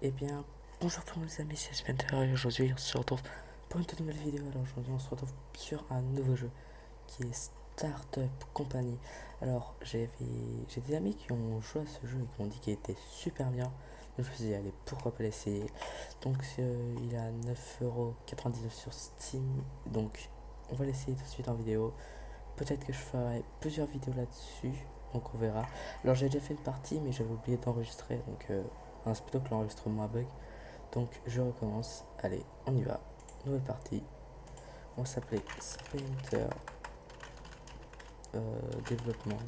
Eh bien, bonjour tout le monde les amis, c'est Spencer et aujourd'hui on se retrouve pour une toute nouvelle vidéo. Alors aujourd'hui on se retrouve sur un nouveau jeu qui est Startup Company. Alors j'ai des amis qui ont joué à ce jeu et qui m'ont dit qu'il était super bien. Donc je me suis dit allez pourquoi pas l'essayer. Donc il a 9,99€ sur Steam. Donc on va l'essayer tout de suite en vidéo. Peut-être que je ferai plusieurs vidéos là-dessus. Donc on verra. Alors j'ai déjà fait une partie mais j'avais oublié d'enregistrer. Donc c'est plutôt que l'enregistrement a bug. Donc je recommence. Allez, on y va. Nouvelle partie. On va s'appeler Sprinter Développement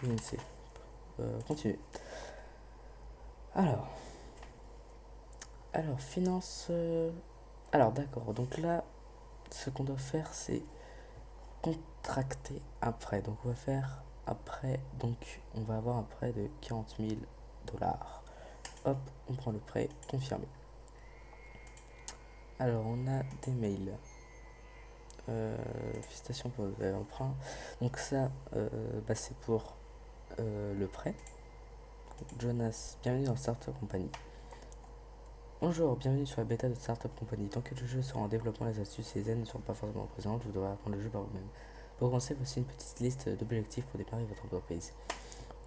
INC. Continue. Alors, alors finance. Alors d'accord. Donc là, ce qu'on doit faire, c'est contracter un prêt. Donc on va faire un prêt. Donc on va avoir un prêt de 40 000 $. Hop, on prend le prêt confirmé. Alors on a des mails. Félicitations pour l'emprunt. Donc ça, c'est pour le prêt. Jonas, bienvenue dans Startup Company. Bonjour, bienvenue sur la bêta de Startup Company. Tant que le jeu sera en développement, les astuces et les aides ne seront pas forcément présentes. Vous devrez apprendre le jeu par vous-même. Pour commencer, voici une petite liste d'objectifs pour démarrer votre entreprise.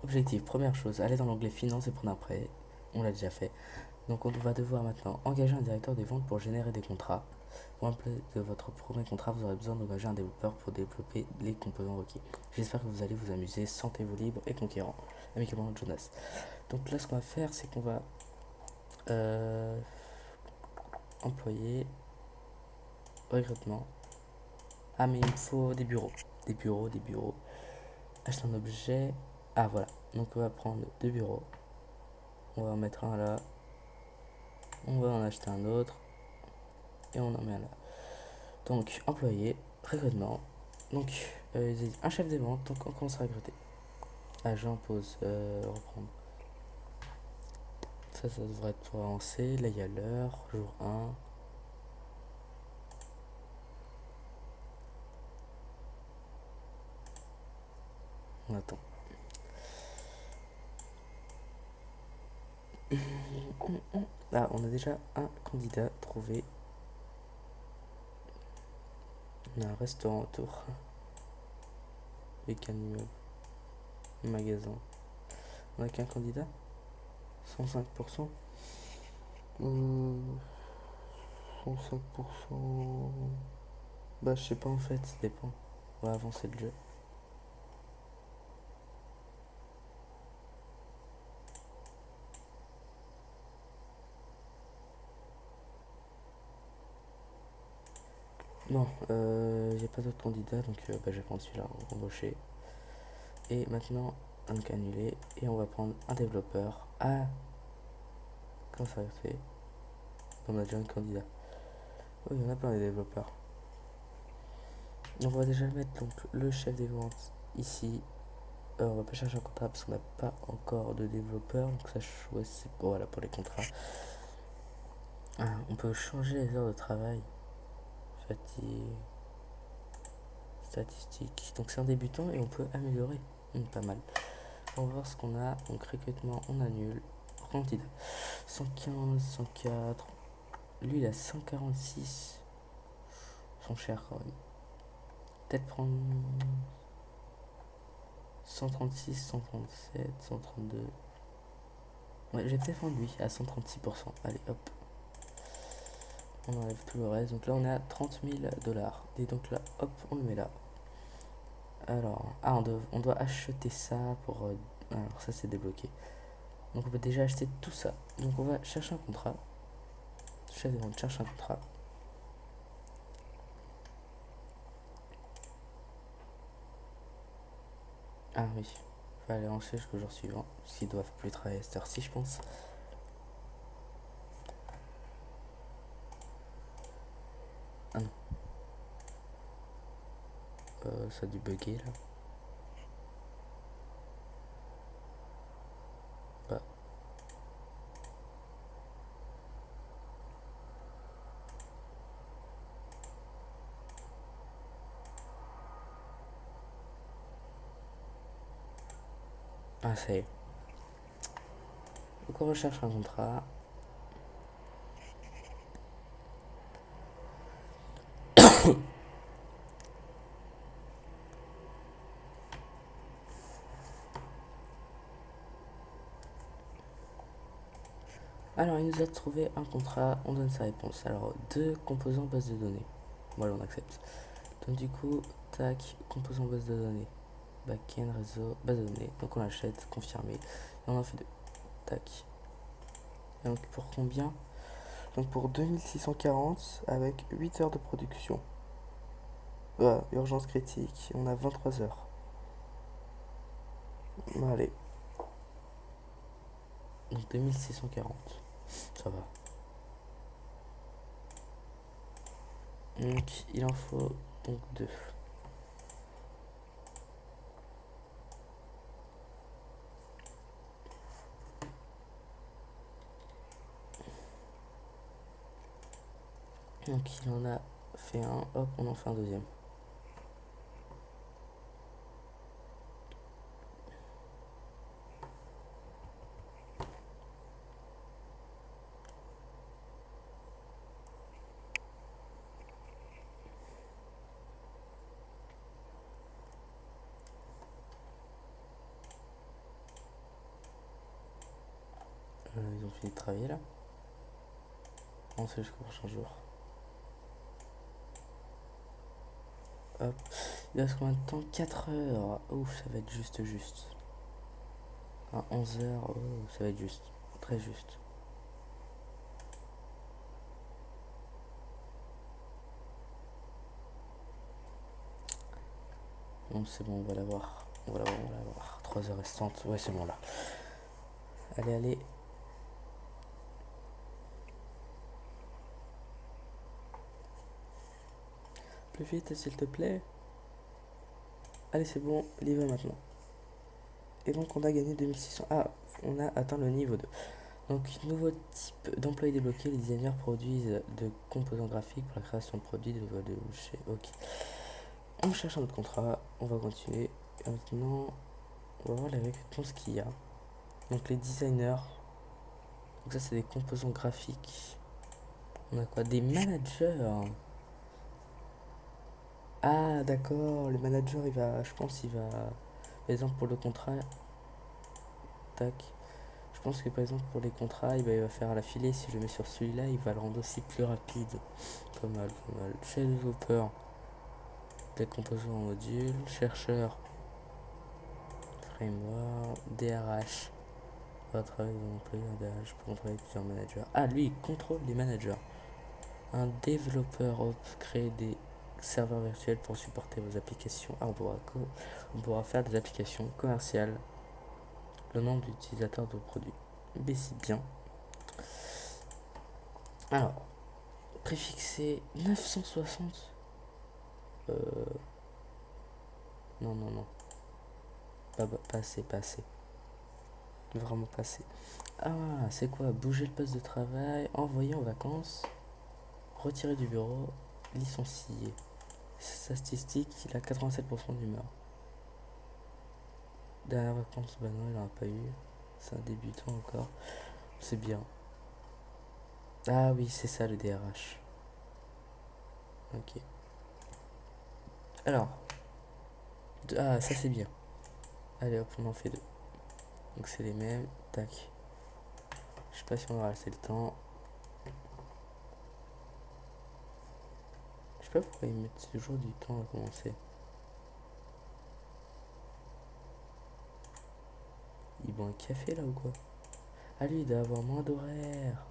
Objectif, première chose, allez dans l'onglet Finance et prendre un prêt. On l'a déjà fait. Donc on va devoir maintenant engager un directeur des ventes pour générer des contrats. Pour implémenter de votre premier contrat, vous aurez besoin d'engager un développeur pour développer les composants requis. J'espère que vous allez vous amuser. Sentez-vous libre et conquérant. Amicalement Jonas. Donc là, ce qu'on va faire, c'est qu'on va euh, employer recrutement. Ah, mais il me faut des bureaux. Des bureaux. Acheter un objet. Ah, voilà. Donc on va prendre deux bureaux. On va en mettre un là. On va en acheter un autre. Et on en met un là. Donc, employé, recrutement. Donc, un chef des ventes. Donc, on commence à recruter. Agent, pause, reprendre. Ça devrait être pour avancer. Là, il y a l'heure, jour 1. On attend. Là, on a déjà un candidat trouvé. On a un restaurant autour. Avec un immeuble. Un magasin. On a qu'un candidat 105%. 105%. Bah, je sais pas en fait, ça dépend. On va avancer le jeu. Non, j'ai pas d'autres candidats, donc je vais prendre celui-là, embaucher. Et maintenant, donc annuler. Et on va prendre un développeur. Ah, comment ça fait? On a déjà un candidat. Oui, il y en a plein des développeurs. Donc on va déjà mettre donc, le chef des ventes ici. On va pas chercher un contrat parce qu'on n'a pas encore de développeur. Donc ça choisit voilà, pour les contrats. Ah, on peut changer les heures de travail. Fatigue. Statistiques. Donc c'est un débutant et on peut améliorer. Pas mal. On va voir ce qu'on a. Donc recrutement, on annule. Candidat. 115, 104. Lui, il a 146. Ils sont chers quand même. Peut-être prendre 136, 137, 132. Ouais, je vais peut-être prendre lui à 136%. Allez, hop. On enlève tout le reste. Donc là, on est à 30 000 $. Et donc là, hop, on le met là. Alors, on doit acheter ça pour. Alors, ça, c'est débloqué. Donc, on peut déjà acheter tout ça. Donc, on va chercher un contrat. Chef des ventes cherche un contrat. Ah oui, il va aller lancer jusqu'au jour suivant. Parce qu'ils doivent plus travailler à cette heure-ci, je pense. Ah non, ça a dû bugger là. Bah, Ah, ça y est. Donc on recherche un contrat. Alors, il nous a trouvé un contrat, on donne sa réponse. Alors, deux composants base de données. Voilà, on accepte. Donc, du coup, tac, composant base de données. Backend, réseau, base de données. Donc, on l'achète, confirmé. Et on en fait deux. Tac. Et donc, pour combien? Donc, pour 2640 avec 8 heures de production. Urgence critique, on a 23 heures. Allez. Donc, 2640. Ça va. Donc, il en faut donc deux. Donc il en a fait un, hop, on en fait un deuxième. Ils ont fini de travailler là. On sait jusqu'au prochain jour. Hop. Il reste combien de temps? 4 heures. Ouf, ça va être juste juste. À 11 heures, oh, ça va être juste. Très juste. Bon, c'est bon, on va l'avoir. On va l'avoir, on va l'avoir. 3 heures restantes. Ouais, c'est bon là. Allez, allez. Plus vite, s'il te plaît. Allez, c'est bon. Livré maintenant. Et donc, on a gagné 2600. Ah, on a atteint le niveau 2. Donc, nouveau type d'employé débloqué. Les designers produisent de composants graphiques pour la création de produits de nouvelles débouchés. Ok. On cherche un autre contrat. On va continuer. Et maintenant, on va voir les réponses qu'il y a. Donc, les designers. Donc, ça, c'est des composants graphiques. On a quoi? Des managers. Ah, d'accord. Le manager, il va. Je pense, il va. Par exemple, pour le contrat. Tac. Je pense que par exemple pour les contrats, il va faire l'affilée. Si je le mets sur celui-là, il va le rendre aussi plus rapide. Pas mal, pas mal. Chez développeur, des composants en module. Chercheur, framework, DRH. Va travailler dans l'employé en DRH pour contrôler plusieurs managers. Ah, lui, il contrôle les managers. Un développeur crée des serveurs virtuels pour supporter vos applications. Ah, on pourra faire des applications commerciales. Le nom d'utilisateur de produit. Mais c'est bien. Alors, préfixé 960. Euh, non, non, non. Pas assez, pas assez. Vraiment pas assez. Ah, c'est quoi? Bouger le poste de travail, envoyer en vacances, retirer du bureau, licencier. Statistique, il a 87% d'humeur. Dernière vacances, bah non, il n'en a pas eu. C'est un débutant encore. C'est bien. Ah oui, c'est ça le DRH. Ok. Alors, ah, ça c'est bien. Allez hop, on en fait deux. Donc c'est les mêmes. Tac. Je sais pas si on aura assez le temps. Je sais pas pourquoi ils mettent toujours du temps à commencer. Ils boivent un café là ou quoi? Ah lui il doit avoir moins d'horaire.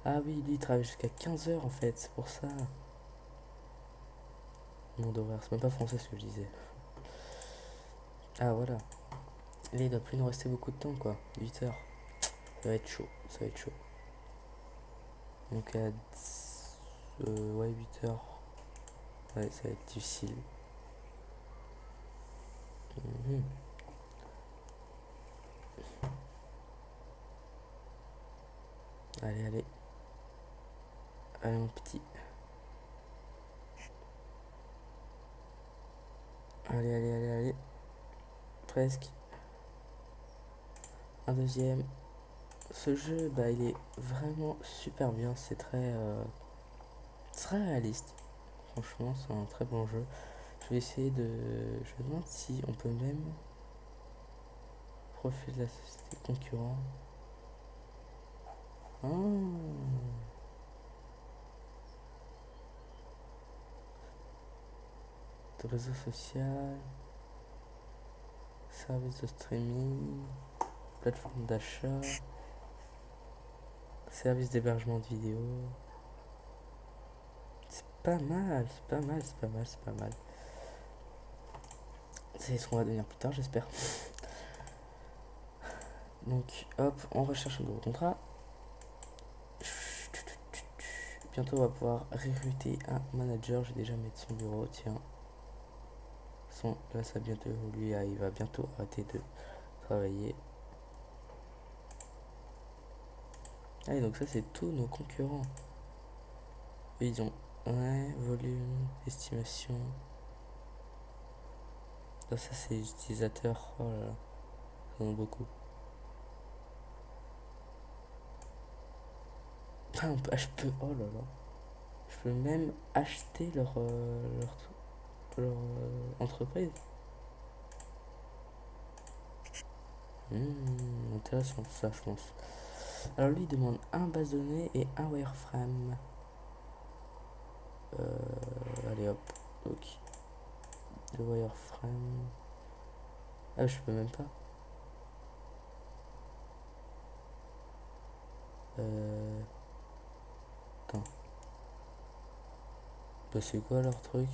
Ah oui, lui il travaille jusqu'à 15 heures en fait, c'est pour ça. Moins d'horaire, c'est même pas français ce que je disais. Ah voilà. Là il doit plus nous rester beaucoup de temps quoi. 8 heures. Ça va être chaud, ça va être chaud. Donc à ouais 8 heures. Ouais, ça va être difficile. Mhm. Allez, allez. Allez mon petit. Allez, allez, allez, allez. Presque. un deuxième. Ce jeu, bah, il est vraiment super bien. C'est très réaliste. Franchement, c'est un très bon jeu. Je vais essayer de. Je me demande si on peut même. Profil de la société concurrent. Ah. De réseau social. Service de streaming. Plateforme d'achat. Service d'hébergement de vidéos. C'est pas mal, c'est pas mal, c'est pas mal, c'est pas mal. C'est ce qu'on va devenir plus tard, j'espère. Donc, hop, on recherche un nouveau contrat. Bientôt, on va pouvoir recruter un manager. Je vais déjà mettre son bureau, tiens. Là, ça bientôt, lui, il va bientôt arrêter de travailler. Allez, donc ça, c'est tous nos concurrents. Eux, ils ont ouais, volume, estimation. Là, ça, c'est les utilisateurs. Oh là là, ils en ont beaucoup. Ah, je peux, oh là là. Je peux même acheter leur entreprise. Intéressant ça, je pense. Alors lui, il demande un base de données et un wireframe. Allez hop. Donc, le wireframe. Ah, je peux même pas. Euh, attends. Bah, c'est quoi leur truc?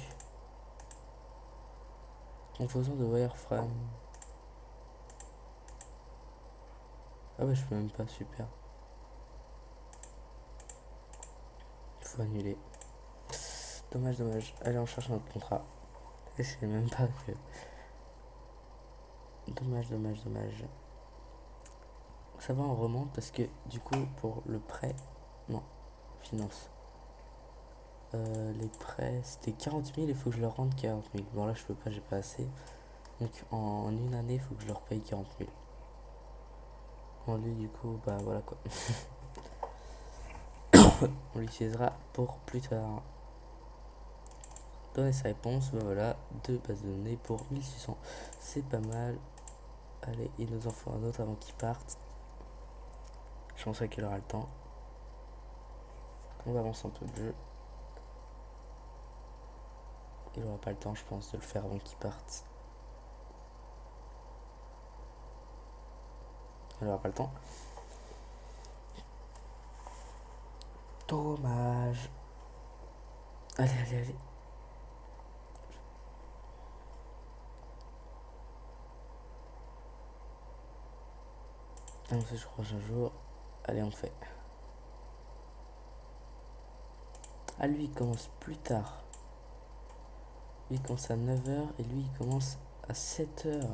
Composant de wireframe. Ah, bah, je peux même pas. Super. Il faut annuler. Dommage, dommage. Allez, on cherche notre contrat. Je sais même pas que. Dommage, dommage, dommage. Ça va, on remonte parce que du coup, pour le prêt. Non, finance. Les prêts, c'était 40 000, il faut que je leur rende 40 000. Bon, là, je peux pas, j'ai pas assez. Donc, en une année, il faut que je leur paye 40 000. Bon, lui, du coup, bah voilà quoi. On l'utilisera pour plus tard. Donner sa réponse, bah voilà, deux bases de données pour 1600. C'est pas mal. Allez, il nous en faut un autre avant qu'il parte. Je pense qu'il aura le temps. On va avancer un peu le jeu. Il aura pas le temps, je pense, de le faire avant qu'il parte. Il aura pas le temps. Dommage. Allez, allez, allez. Annoncé, je crois, un jour. Allez, on fait. Ah, lui, il commence plus tard. Lui, il commence à 9h et lui, il commence à 7h.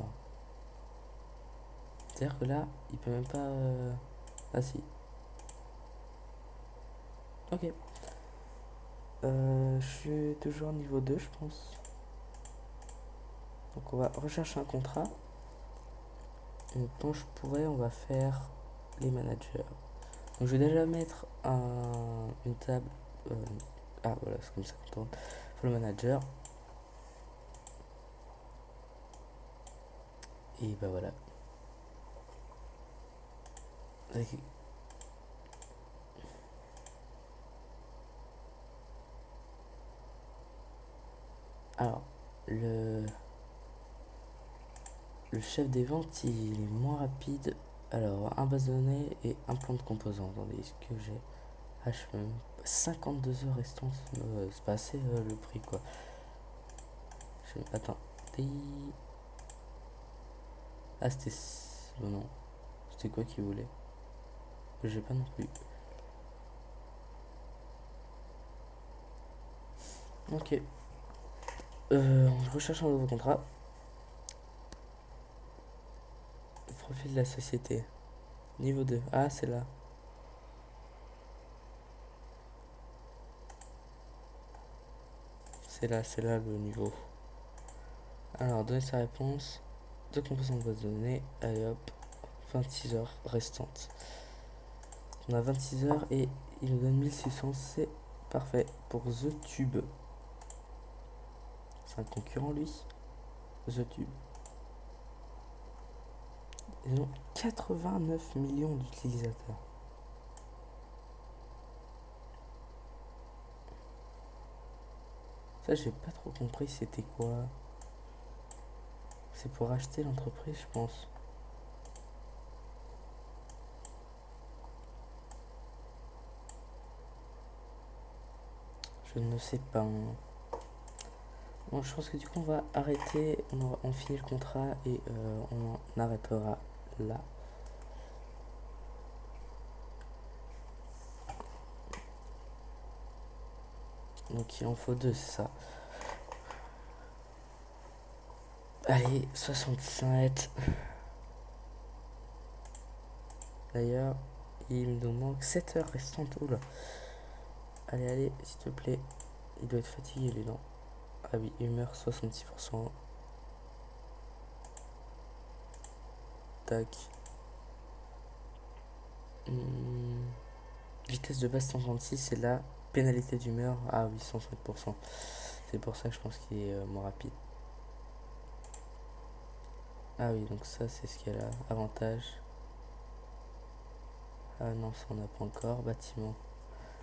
C'est-à-dire que là, il peut même pas. Ah, si. Ok. Je suis toujours niveau 2, je pense. Donc, on va rechercher un contrat. Donc, quand je pourrais, on va faire les managers. Donc, je vais déjà mettre une table. euh, ah, voilà, c'est comme ça qu'on tourne. Pour le manager. Et bah voilà. Alors, le chef des ventes, il est moins rapide. Alors, un base de données et un plan de composants. Attendez, est-ce que j'ai. Ah, je peux même. 52 heures restantes. C'est pas assez le prix, quoi. Attends. Ah, c'était. Non, non. C'était quoi qu'il voulait? J'ai pas non plus. Ok. On recherche un nouveau contrat. Profil de la société. Niveau 2. Ah, c'est là. C'est là le niveau. Alors, donner sa réponse. Deux composants de base de données. Allez hop. 26 heures restantes. On a 26 heures et il nous donne 1600, c'est parfait pour The Tube. C'est un concurrent lui, The Tube. Ils ont 89 millions d'utilisateurs. Ça, j'ai pas trop compris c'était quoi. C'est pour acheter l'entreprise, je pense. Je ne sais pas. Bon, je pense que du coup, on va arrêter. On finit le contrat et on arrêtera là. Donc, il en faut deux, c'est ça. Allez, 65. D'ailleurs, il nous manque 7 heures restantes. Oula. Allez, allez, s'il te plaît. Il doit être fatigué, lui, non? Ah oui, humeur 66%. Tac. Vitesse de base 136, c'est la pénalité d'humeur. Ah oui, 105%. C'est pour ça que je pense qu'il est moins rapide. Ah oui, donc ça, c'est ce qu'il y a là. Avantage. Ah non, ça on n'a pas encore. Bâtiment.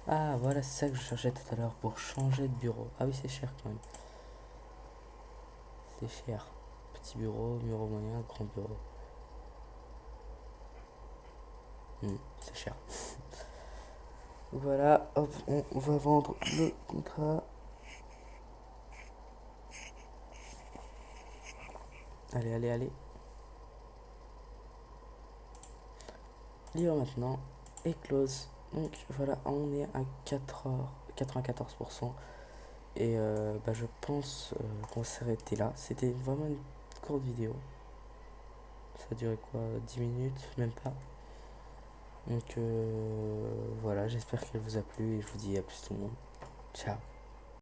Ah voilà, c'est ça que je cherchais tout à l'heure pour changer de bureau. Ah oui, c'est cher quand même. C'est cher. Petit bureau, bureau moyen, grand bureau. C'est cher. Voilà, hop, on va vendre le contrat. Allez, allez, allez. Livre maintenant et close. Donc voilà, on est à 4 heures, 94%. Et je pense qu'on va s'arrêter là. C'était vraiment une courte vidéo. Ça a duré quoi, 10 minutes, même pas. Donc voilà, j'espère qu'elle vous a plu et je vous dis à plus tout le monde. Ciao.